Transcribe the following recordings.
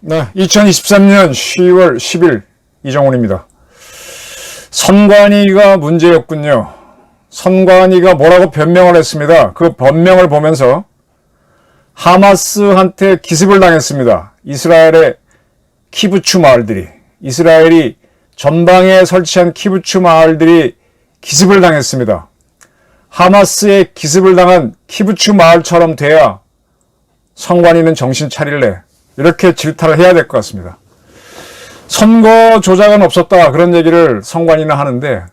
네, 2023년 10월 10일 이정훈입니다. 선관위가 문제였군요. 선관위가 뭐라고 변명을 했습니다. 그 변명을 보면서 하마스한테 기습을 당했습니다. 이스라엘의 키부츠 마을들이, 이스라엘이 전방에 설치한 키부츠 마을들이 기습을 당했습니다. 하마스의 기습을 당한 키부츠 마을처럼 돼야 선관위는 정신 차릴래, 이렇게 질타를 해야 될 것 같습니다. 선거 조작은 없었다, 그런 얘기를 선관위는 하는데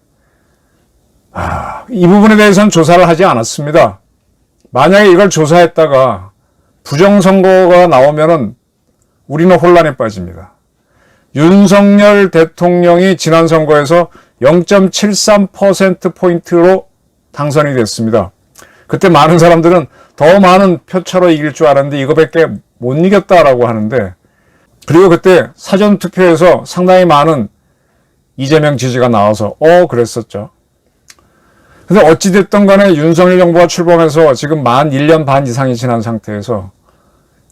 이 부분에 대해서는 조사를 하지 않았습니다. 만약에 이걸 조사했다가 부정선거가 나오면은 우리는 혼란에 빠집니다. 윤석열 대통령이 지난 선거에서 0.73%포인트로 당선이 됐습니다. 그때 많은 사람들은 더 많은 표차로 이길 줄 알았는데 이거밖에 못 이겼다라고 하는데, 그리고 그때 사전투표에서 상당히 많은 이재명 지지가 나와서 그랬었죠. 근데 어찌됐든 간에 윤석열 정부가 출범해서 지금 만 1년 반 이상이 지난 상태에서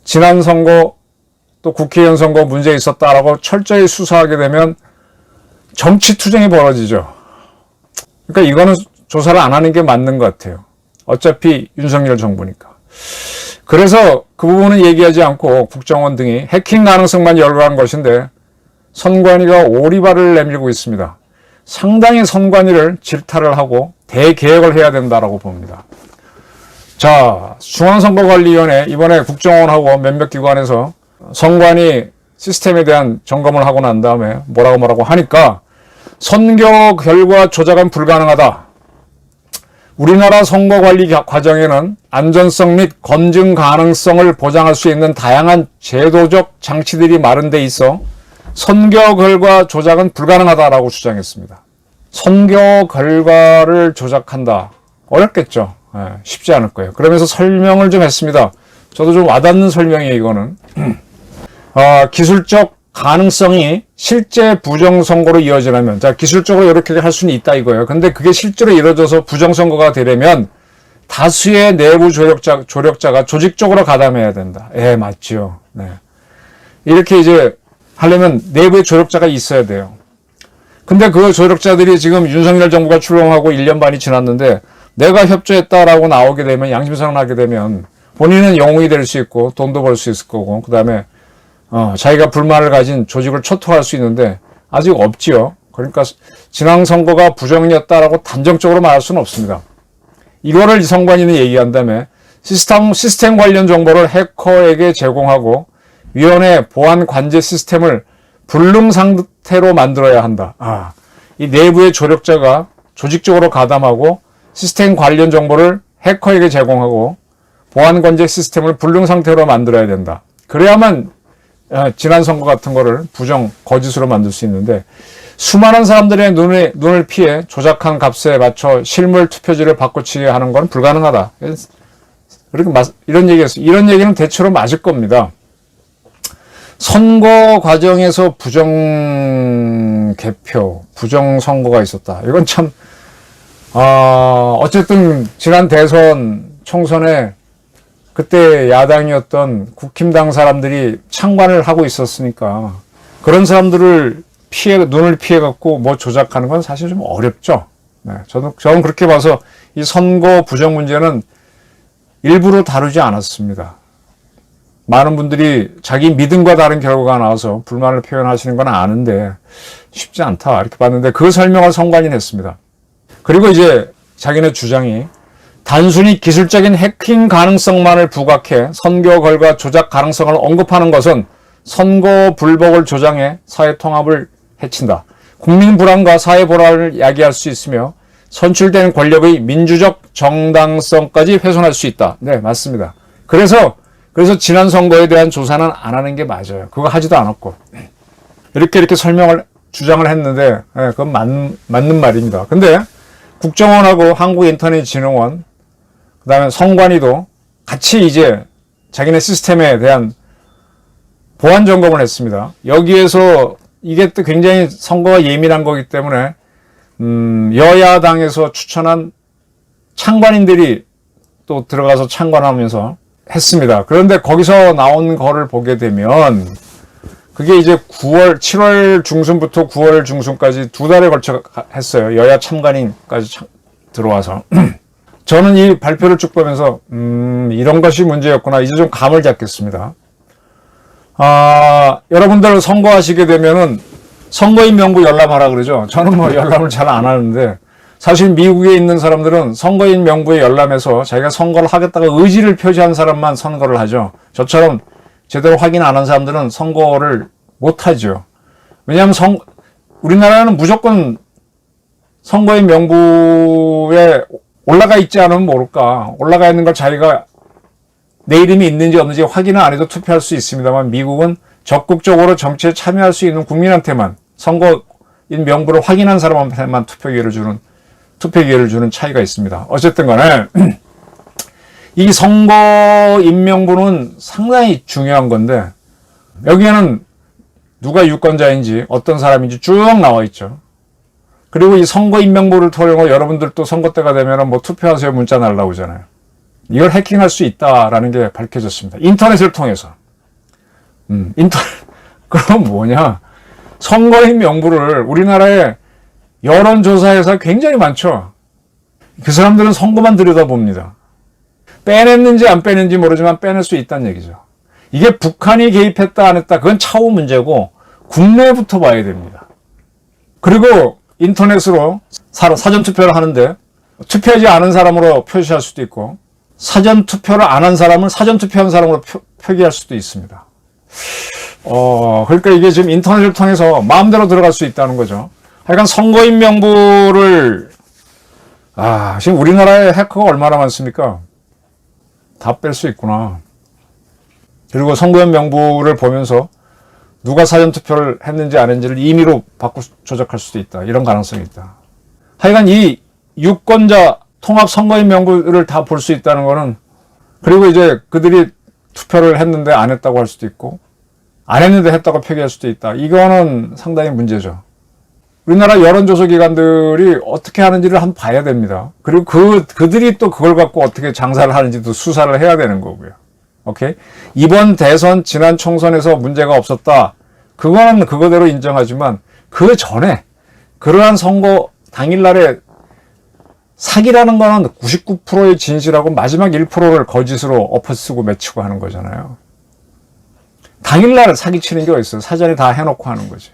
지난 선거 또 국회의원 선거 문제 있었다라고 철저히 수사하게 되면 정치투쟁이 벌어지죠. 그러니까 이거는 조사를 안 하는 게 맞는 것 같아요. 어차피 윤석열 정부니까. 그래서 그 부분은 얘기하지 않고 국정원 등이 해킹 가능성만 열거한 것인데 선관위가 오리발을 내밀고 있습니다. 상당히 선관위를 질타를 하고 대개혁을 해야 된다라고 봅니다. 자, 중앙선거관리위원회 이번에 국정원하고 몇몇 기관에서 선관위 시스템에 대한 점검을 하고 난 다음에 뭐라고 하니까 선거 결과 조작은 불가능하다. 우리나라 선거관리 과정에는 안전성 및 검증 가능성을 보장할 수 있는 다양한 제도적 장치들이 마련돼 있어 선거 결과 조작은 불가능하다라고 주장했습니다. 선거 결과를 조작한다. 어렵겠죠. 쉽지 않을 거예요. 그러면서 설명을 좀 했습니다. 저도 좀 와닿는 설명이에요, 이거는. 기술적 가능성이 실제 부정선거로 이어지려면, 자, 기술적으로 이렇게 할 수는 있다 이거예요. 근데 그게 실제로 이루어져서 부정선거가 되려면 다수의 내부 조력자가 조직적으로 가담해야 된다. 맞지요. 네. 이렇게 이제 하려면 내부의 조력자가 있어야 돼요. 근데 그 조력자들이 지금 윤석열 정부가 출범하고 1년 반이 지났는데 내가 협조했다라고 나오게 되면, 양심상하게 되면 본인은 영웅이 될 수 있고 돈도 벌 수 있을 거고, 그 다음에 자기가 불만을 가진 조직을 초토할 수 있는데 아직 없지요. 그러니까 지난 선거가 부정이었다라고 단정적으로 말할 수는 없습니다. 이거를 선관위는 얘기한다며 시스템 관련 정보를 해커에게 제공하고 위원회 보안 관제 시스템을 불능 상태로 만들어야 한다. 이 내부의 조력자가 조직적으로 가담하고 시스템 관련 정보를 해커에게 제공하고 보안 관제 시스템을 불능 상태로 만들어야 된다. 그래야만 지난 선거 같은 거를 거짓으로 만들 수 있는데, 수많은 사람들의 눈을 피해 조작한 값에 맞춰 실물 투표지를 바꿔치게 하는 건 불가능하다. 이런 얘기였어요. 이런 얘기는 대체로 맞을 겁니다. 선거 과정에서 부정 개표, 부정 선거가 있었다. 이건 참, 어쨌든 지난 대선 총선에 그때 야당이었던 국힘당 사람들이 창관을 하고 있었으니까 그런 사람들을 눈을 피해갖고 뭐 조작하는 건 사실 좀 어렵죠. 네, 저는 그렇게 봐서 이 선거 부정 문제는 일부러 다루지 않았습니다. 많은 분들이 자기 믿음과 다른 결과가 나와서 불만을 표현하시는 건 아는데 쉽지 않다, 이렇게 봤는데 그 설명을 선관위는 했습니다. 그리고 이제 자기네 주장이 단순히 기술적인 해킹 가능성만을 부각해 선거 결과 조작 가능성을 언급하는 것은 선거 불복을 조장해 사회 통합을 해친다. 국민 불안과 사회 불안을 야기할 수 있으며 선출된 권력의 민주적 정당성까지 훼손할 수 있다. 네, 맞습니다. 그래서 지난 선거에 대한 조사는 안 하는 게 맞아요. 그거 하지도 않았고. 이렇게 주장을 했는데, 그건 맞는 말입니다. 근데 국정원하고 한국인터넷진흥원, 그 다음에 선관위도 같이 이제 자기네 시스템에 대한 보안 점검을 했습니다. 여기에서 이게 또 굉장히 선거가 예민한 거기 때문에 여야당에서 추천한 창관인들이 또 들어가서 창관하면서 했습니다. 그런데 거기서 나온 거를 보게 되면 그게 이제 7월 중순부터 9월 중순까지 2달에 걸쳐 했어요. 여야 참관인까지 들어와서. 저는 이 발표를 쭉 보면서 이런 것이 문제였구나. 이제 좀 감을 잡겠습니다. 여러분들 선거하시게 되면은 선거인 명부 열람하라 그러죠. 저는 뭐 열람을 잘 안 하는데 사실 미국에 있는 사람들은 선거인 명부에 열람해서 자기가 선거를 하겠다가 의지를 표시한 사람만 선거를 하죠. 저처럼 제대로 확인 안 한 사람들은 선거를 못 하죠. 왜냐하면 우리나라는 무조건 선거인 명부에 올라가 있지 않으면 모를까. 올라가 있는 걸 자기가 내 이름이 있는지 없는지 확인을 안 해도 투표할 수 있습니다만 미국은 적극적으로 정치에 참여할 수 있는 국민한테만 선거인 명부를 확인한 사람한테만 투표 기회를 주는 차이가 있습니다. 어쨌든 간에 이 선거인 명부는 상당히 중요한 건데 여기에는 누가 유권자인지 어떤 사람인지 쭉 나와 있죠. 그리고 이 선거인 명부를 통해서 여러분들 또 선거 때가 되면 뭐 투표하세요 문자 날라오잖아요. 이걸 해킹할 수 있다라는 게 밝혀졌습니다. 인터넷을 통해서. 그럼 뭐냐? 선거인 명부를 우리나라에 여론조사회사 굉장히 많죠. 그 사람들은 선거만 들여다봅니다. 빼냈는지 안 빼냈는지 모르지만 빼낼 수 있다는 얘기죠. 이게 북한이 개입했다 안 했다 그건 차후 문제고 국내부터 봐야 됩니다. 그리고 인터넷으로 사전투표를 하는데 투표하지 않은 사람으로 표시할 수도 있고 사전투표를 안 한 사람을 사전투표한 사람으로 표기할 수도 있습니다. 그러니까 이게 지금 인터넷을 통해서 마음대로 들어갈 수 있다는 거죠. 하여간 선거인 명부를 지금 우리나라에 해커가 얼마나 많습니까? 다 뺄 수 있구나. 그리고 선거인 명부를 보면서 누가 사전투표를 했는지 안 했는지를 임의로 조작할 수도 있다. 이런 가능성이 있다. 하여간 이 유권자 통합 선거인 명부를 다 볼 수 있다는 거는 그리고 이제 그들이 투표를 했는데 안 했다고 할 수도 있고 안 했는데 했다고 표기할 수도 있다. 이거는 상당히 문제죠. 우리나라 여론조사 기관들이 어떻게 하는지를 한번 봐야 됩니다. 그리고 그들이 또 그걸 갖고 어떻게 장사를 하는지도 수사를 해야 되는 거고요. 오케이? 이번 대선 지난 총선에서 문제가 없었다. 그거는 그거대로 인정하지만 그 전에 그러한 선거 당일날에 사기라는 거는 99%의 진실하고 마지막 1%를 거짓으로 엎어쓰고 맺히고 하는 거잖아요. 당일날 사기치는 게 어딨어요. 사전에 다 해놓고 하는 거지.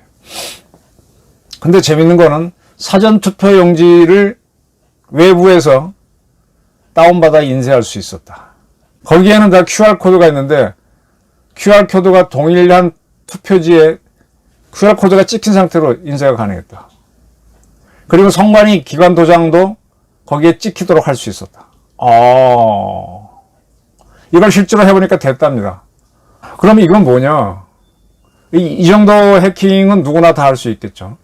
근데 재밌는 거는 사전투표용지를 외부에서 다운받아 인쇄할 수 있었다. 거기에는 다 QR코드가 있는데 QR코드가 동일한 투표지에 QR코드가 찍힌 상태로 인쇄가 가능했다. 그리고 선관위 기관 도장도 거기에 찍히도록 할 수 있었다. 이걸 실제로 해보니까 됐답니다. 그럼 이건 뭐냐? 이 정도 해킹은 누구나 다 할 수 있겠죠.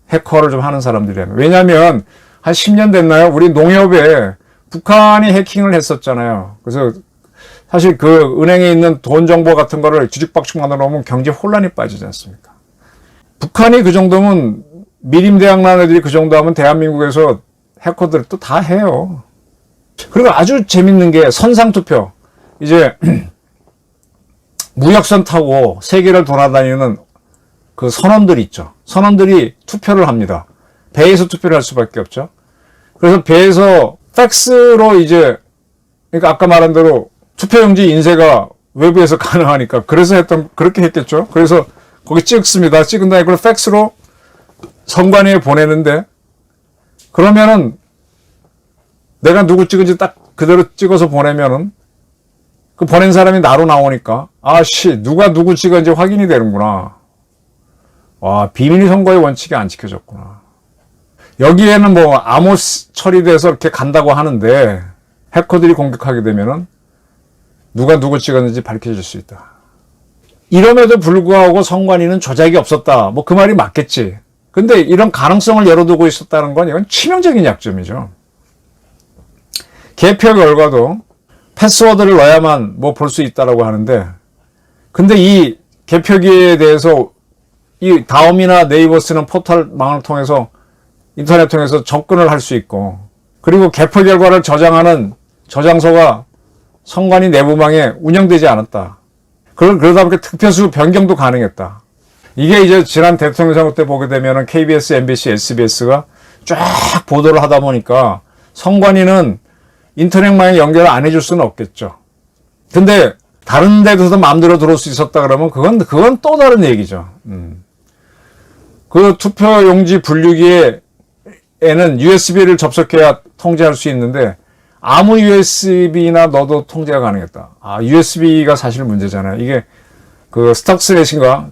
해커를 좀 하는 사람들이라면. 왜냐하면 한 10년 됐나요? 우리 농협에 북한이 해킹을 했었잖아요. 그래서 사실 그 은행에 있는 돈 정보 같은 거를 뒤죽박죽 만들어 놓으면 경제 혼란이 빠지지 않습니까? 북한이 그 정도면 미림대학 나는 애들이 그 정도 하면 대한민국에서 해커들 또 다 해요. 그리고 아주 재밌는 게 선상투표. 이제 무역선 타고 세계를 돌아다니는 그 선원들 있죠. 선원들이 투표를 합니다. 배에서 투표를 할 수밖에 없죠. 그래서 배에서 팩스로 이제 그러니까 아까 말한 대로 투표용지 인쇄가 외부에서 가능하니까 그렇게 했겠죠. 그래서 거기 찍습니다. 찍은 다음에 그걸 팩스로 선관위에 보내는데 그러면은 내가 누구 찍은지 딱 그대로 찍어서 보내면은 그 보낸 사람이 나로 나오니까 누가 누구 찍은지 확인이 되는구나. 와, 비밀 선거의 원칙이 안 지켜졌구나. 여기에는 뭐 암호 처리돼서 이렇게 간다고 하는데 해커들이 공격하게 되면은 누가 누구 찍었는지 밝혀질 수 있다. 이럼에도 불구하고 선관위는 조작이 없었다. 뭐 그 말이 맞겠지. 근데 이런 가능성을 열어두고 있었다는 건 이건 치명적인 약점이죠. 개표 결과도 패스워드를 넣어야만 뭐 볼 수 있다라고 하는데 근데 이 개표기에 대해서 이 다음이나 네이버 쓰는 포털망을 통해서 인터넷 통해서 접근을 할 수 있고, 그리고 개표 결과를 저장하는 저장소가 선관위 내부망에 운영되지 않았다. 그러다 보니까 득표수 변경도 가능했다. 이게 이제 지난 대통령 선거 때 보게 되면은 KBS, MBC, SBS가 쫙 보도를 하다 보니까 선관위는 인터넷망에 연결을 안 해줄 수는 없겠죠. 근데 다른 데서도 마음대로 들어올 수 있었다 그러면 그건 또 다른 얘기죠. 그 투표용지 분류기에는 USB를 접속해야 통제할 수 있는데 아무 USB나 넣어도 통제가 가능했다. USB가 사실 문제잖아요. 이게 그 스탁스넷인가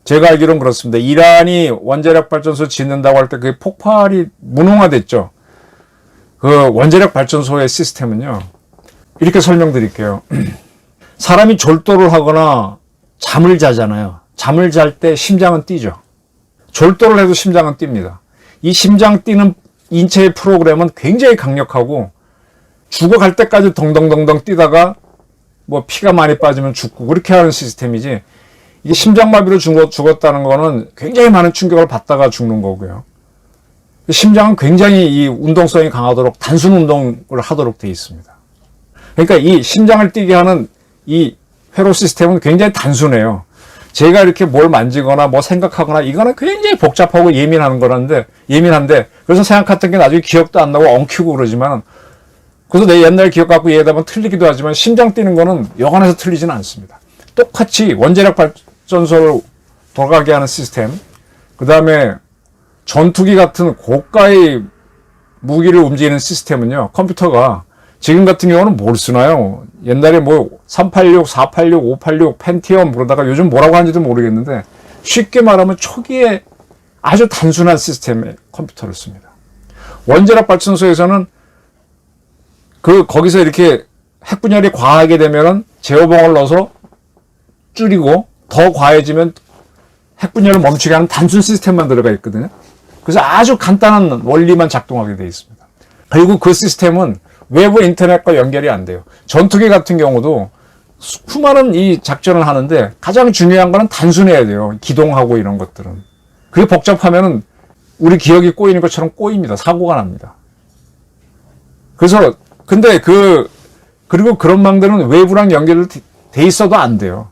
제가 알기로는 그렇습니다. 이란이 원자력 발전소 짓는다고 할 때 그게 폭발이 무능화됐죠. 그 원자력 발전소의 시스템은요. 이렇게 설명드릴게요. 사람이 졸도를 하거나 잠을 자잖아요. 잠을 잘 때 심장은 뛰죠. 졸도를 해도 심장은 뜁니다. 이 심장 뛰는 인체의 프로그램은 굉장히 강력하고 죽어갈 때까지 덩덩덩덩 뛰다가 뭐 피가 많이 빠지면 죽고 그렇게 하는 시스템이지, 이게 심장마비로 죽었다는 거는 굉장히 많은 충격을 받다가 죽는 거고요. 심장은 굉장히 이 운동성이 강하도록 단순 운동을 하도록 되어 있습니다. 그러니까 이 심장을 뛰게 하는 이 회로 시스템은 굉장히 단순해요. 제가 이렇게 뭘 만지거나 뭐 생각하거나 이거는 굉장히 복잡하고 예민한데 그래서 생각했던 게 나중에 기억도 안 나고 엉키고 그러지만, 그래서 내 옛날 기억 갖고 얘기하다 보면 틀리기도 하지만 심장 뛰는 거는 여간해서 틀리지는 않습니다. 똑같이 원자력 발전소를 돌아가게 하는 시스템, 그 다음에 전투기 같은 고가의 무기를 움직이는 시스템은요, 컴퓨터가 지금 같은 경우는 뭘 쓰나요? 옛날에 뭐 386, 486, 586, 펜티엄 그러다가 요즘 뭐라고 하는지도 모르겠는데, 쉽게 말하면 초기에 아주 단순한 시스템의 컴퓨터를 씁니다. 원자력 발전소에서는 거기서 이렇게 핵분열이 과하게 되면은 제어봉을 넣어서 줄이고 더 과해지면 핵분열을 멈추게 하는 단순 시스템만 들어가 있거든요. 그래서 아주 간단한 원리만 작동하게 되어 있습니다. 그리고 그 시스템은 외부 인터넷과 연결이 안 돼요. 전투기 같은 경우도 수많은 이 작전을 하는데 가장 중요한 거는 단순해야 돼요. 기동하고 이런 것들은. 그게 복잡하면은 우리 기억이 꼬이는 것처럼 꼬입니다. 사고가 납니다. 그래서 근데 그리고 그런 망들은 외부랑 연결이 돼 있어도 안 돼요.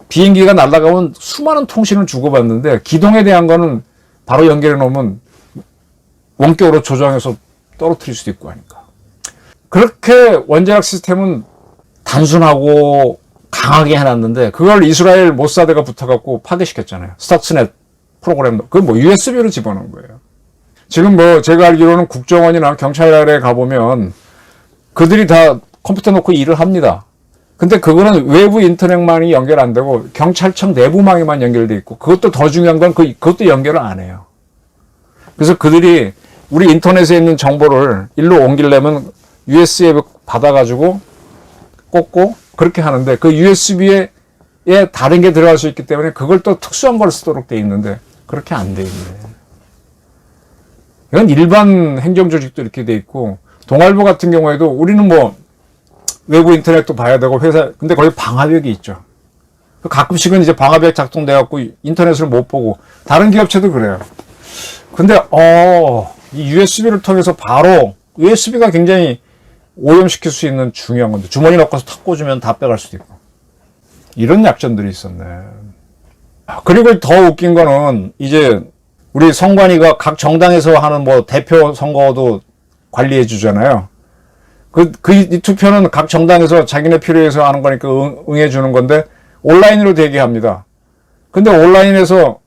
비행기가 날아가면 수많은 통신을 주고받는데 기동에 대한 거는 바로 연결해 놓으면 원격으로 조정해서 떨어뜨릴 수도 있고 하니까. 그렇게 원자력 시스템은 단순하고 강하게 해놨는데 그걸 이스라엘 모사드가 붙어갖고 파괴시켰잖아요. 스탁스넷 프로그램도. 그건 뭐 USB로 집어넣은 거예요. 지금 뭐 제가 알기로는 국정원이나 경찰에 가보면 그들이 다 컴퓨터 놓고 일을 합니다. 근데 그거는 외부 인터넷망이 연결 안 되고 경찰청 내부망에만 연결돼 있고, 그것도 더 중요한 건 그것도 연결을 안 해요. 그래서 그들이 우리 인터넷에 있는 정보를 일로 옮기려면 USB 받아가지고 꽂고 그렇게 하는데, 그 USB에 다른 게 들어갈 수 있기 때문에 그걸 또 특수한 걸 쓰도록 돼 있는데 그렇게 안 돼 있네. 이건 일반 행정조직도 이렇게 돼 있고, 동아일보 같은 경우에도 우리는 뭐 외부 인터넷도 봐야 되고 근데 거기 방화벽이 있죠. 가끔씩은 이제 방화벽 작동돼갖고 인터넷을 못 보고, 다른 기업체도 그래요. 근데 이 USB를 통해서 바로, USB가 굉장히 오염시킬 수 있는 중요한 건데 주머니 넣고서 탁 꽂으면 다 빼갈 수도 있고, 이런 약점들이 있었네. 그리고 더 웃긴 거는 이제 우리 선관위가 각 정당에서 하는 뭐 대표 선거도 관리해 주잖아요. 이 투표는 각 정당에서 자기네 필요해서 하는 거니까 응해 주는 건데 온라인으로 대기합니다. 근데 온라인에서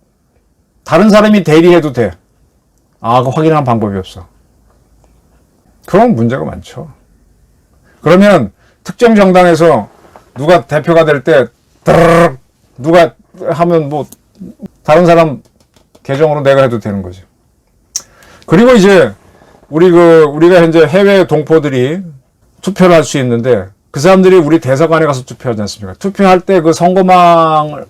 다른 사람이 대리해도 돼. 그거 확인하는 방법이 없어. 그런 문제가 많죠. 그러면 특정 정당에서 누가 대표가 될 때 누가 하면 뭐 다른 사람 계정으로 내가 해도 되는 거죠. 그리고 이제 우리가 현재 해외 동포들이 투표를 할 수 있는데, 그 사람들이 우리 대사관에 가서 투표하지 않습니까? 투표할 때 그 선거망이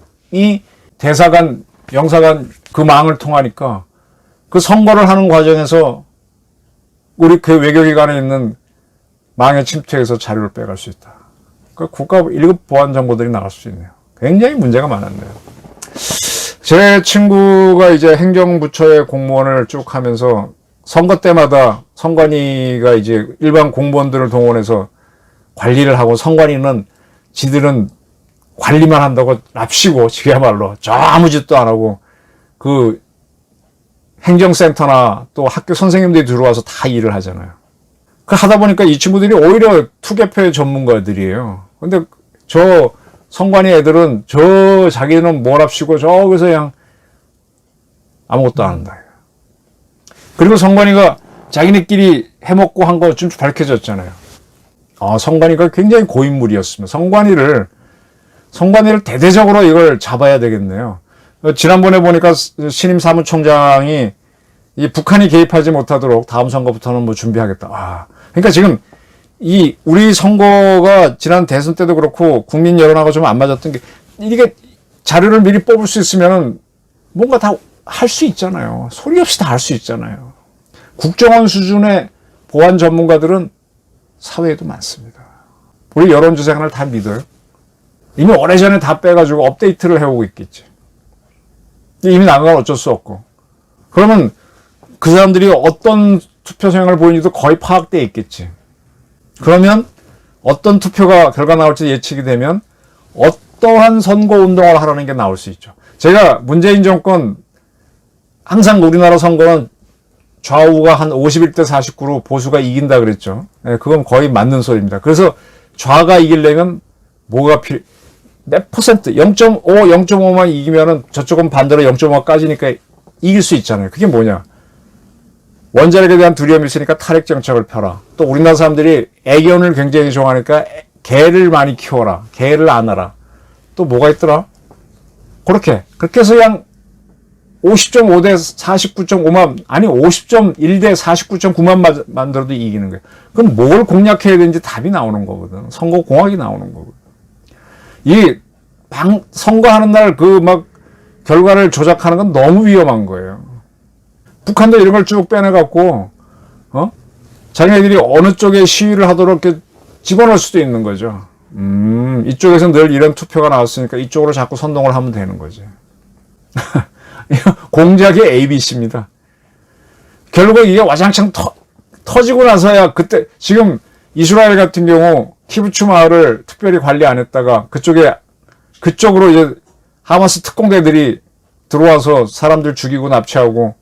대사관, 영사관 그 망을 통하니까 그 선거를 하는 과정에서 우리 그 외교기관에 있는 망에 침투해서 자료를 빼갈 수 있다. 그 국가 1급 보안 정보들이 나갈 수 있네요. 굉장히 문제가 많았네요. 제 친구가 이제 행정부처의 공무원을 쭉 하면서 선거 때마다 선관위가 이제 일반 공무원들을 동원해서 관리를 하고 선관위는 지들은 관리만 한다고 납시고 지야말로 저 아무 짓도 안 하고 그 행정센터나 또 학교 선생님들이 들어와서 다 일을 하잖아요. 그 하다 보니까 이 친구들이 오히려 투개표 전문가들이에요. 근데 저 선관위 애들은 저 자기는 뭐랍시고 저기서 그냥 아무것도 안 한다. 그리고 선관위가 자기네끼리 해먹고 한 거 좀 밝혀졌잖아요. 선관위가 굉장히 고인물이었으면 선관위를 대대적으로 이걸 잡아야 되겠네요. 지난번에 보니까 신임 사무총장이 이 북한이 개입하지 못하도록 다음 선거부터는 뭐 준비하겠다. 그러니까 지금 우리 선거가 지난 대선 때도 그렇고 국민 여론하고 좀 안 맞았던 게 이게 자료를 미리 뽑을 수 있으면 뭔가 다 할 수 있잖아요. 소리 없이 다 할 수 있잖아요. 국정원 수준의 보안 전문가들은 사회에도 많습니다. 우리 여론조사관을 다 믿어요? 이미 오래전에 다 빼가지고 업데이트를 해오고 있겠지. 이미 나간 건 어쩔 수 없고. 그러면 그 사람들이 어떤 투표 성향을 보이는지도 거의 파악되어 있겠지. 그러면 어떤 투표가 결과 나올지 예측이 되면 어떠한 선거운동을 하라는 게 나올 수 있죠. 제가 문재인 정권 항상 우리나라 선거는 좌우가 한 51대 49로 보수가 이긴다 그랬죠. 그건 거의 맞는 소리입니다. 그래서 좌가 이기려면 뭐가 몇 퍼센트, 0.5, 0.5만 이기면은 저쪽은 반대로 0.5가 까지니까 이길 수 있잖아요. 그게 뭐냐? 원자력에 대한 두려움이 있으니까 탈핵 정책을 펴라. 또 우리나라 사람들이 애견을 굉장히 좋아하니까 개를 많이 키워라. 개를 안아라. 또 뭐가 있더라? 그렇게 해서 그냥 50.5대 49.5만, 아니 50.1대 49.9만 만들어도 이기는 거예요. 그럼 뭘 공략해야 되는지 답이 나오는 거거든. 선거공학이 나오는 거거든. 선거하는 날 결과를 조작하는 건 너무 위험한 거예요. 북한도 이런 걸 쭉 빼내갖고, 자기네들이 어느 쪽에 시위를 하도록 이렇게 집어넣을 수도 있는 거죠. 이쪽에서 늘 이런 투표가 나왔으니까 이쪽으로 자꾸 선동을 하면 되는 거지. 공작의 ABC입니다. 결국 이게 와장창 터지고 나서야 그때, 지금 이스라엘 같은 경우 키부츠 마을을 특별히 관리 안 했다가 그쪽으로 이제 하마스 특공대들이 들어와서 사람들 죽이고 납치하고,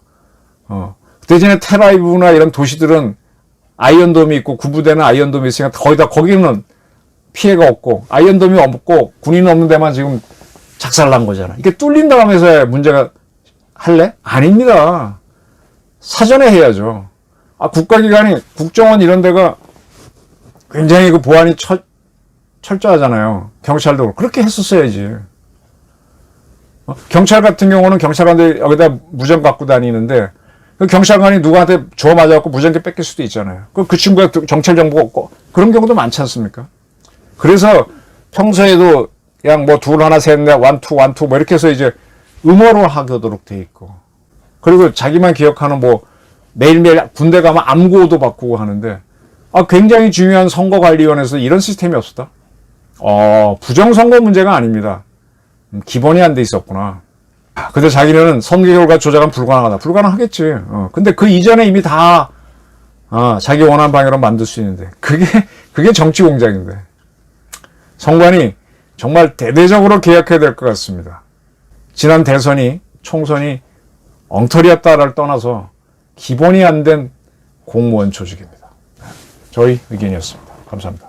대전에 텔아비브나 이런 도시들은 아이언돔이 있고 군부대는 아이언돔이 있으니까 거기는 피해가 없고 아이언돔이 없고 군인 없는 데만 지금 작살난 거잖아. 이게 뚫린다고 하면서 문제가 할래? 아닙니다. 사전에 해야죠. 국가기관이 국정원 이런 데가 굉장히 그 보안이 철저하잖아요. 경찰도 그렇게 했었어야지. 경찰 같은 경우는 경찰관들이 여기다 무전 갖고 다니는데 그 경찰관이 누구한테 주워 맞아갖고 무전기 뺏길 수도 있잖아요. 그 친구가 경찰 정보가 없고 그런 경우도 많지 않습니까? 그래서 평소에도 그냥 둘 하나 셋 넷 원투 뭐 이렇게 해서 이제 음어로 하도록 돼 있고, 그리고 자기만 기억하는 매일매일 군대 가면 암구호도 바꾸고 하는데 굉장히 중요한 선거관리위원회에서 이런 시스템이 없었다? 부정선거 문제가 아닙니다. 기본이 안 돼 있었구나. 근데 자기는 선거 결과 조작은 불가능하다. 불가능하겠지. 근데 그 이전에 이미 다 자기 원하는 방향으로 만들 수 있는데 그게 정치 공작인데, 선관위 정말 대대적으로 개혁해야 될 것 같습니다. 지난 총선이 엉터리였다를 떠나서 기본이 안 된 공무원 조직입니다. 저희 의견이었습니다. 감사합니다.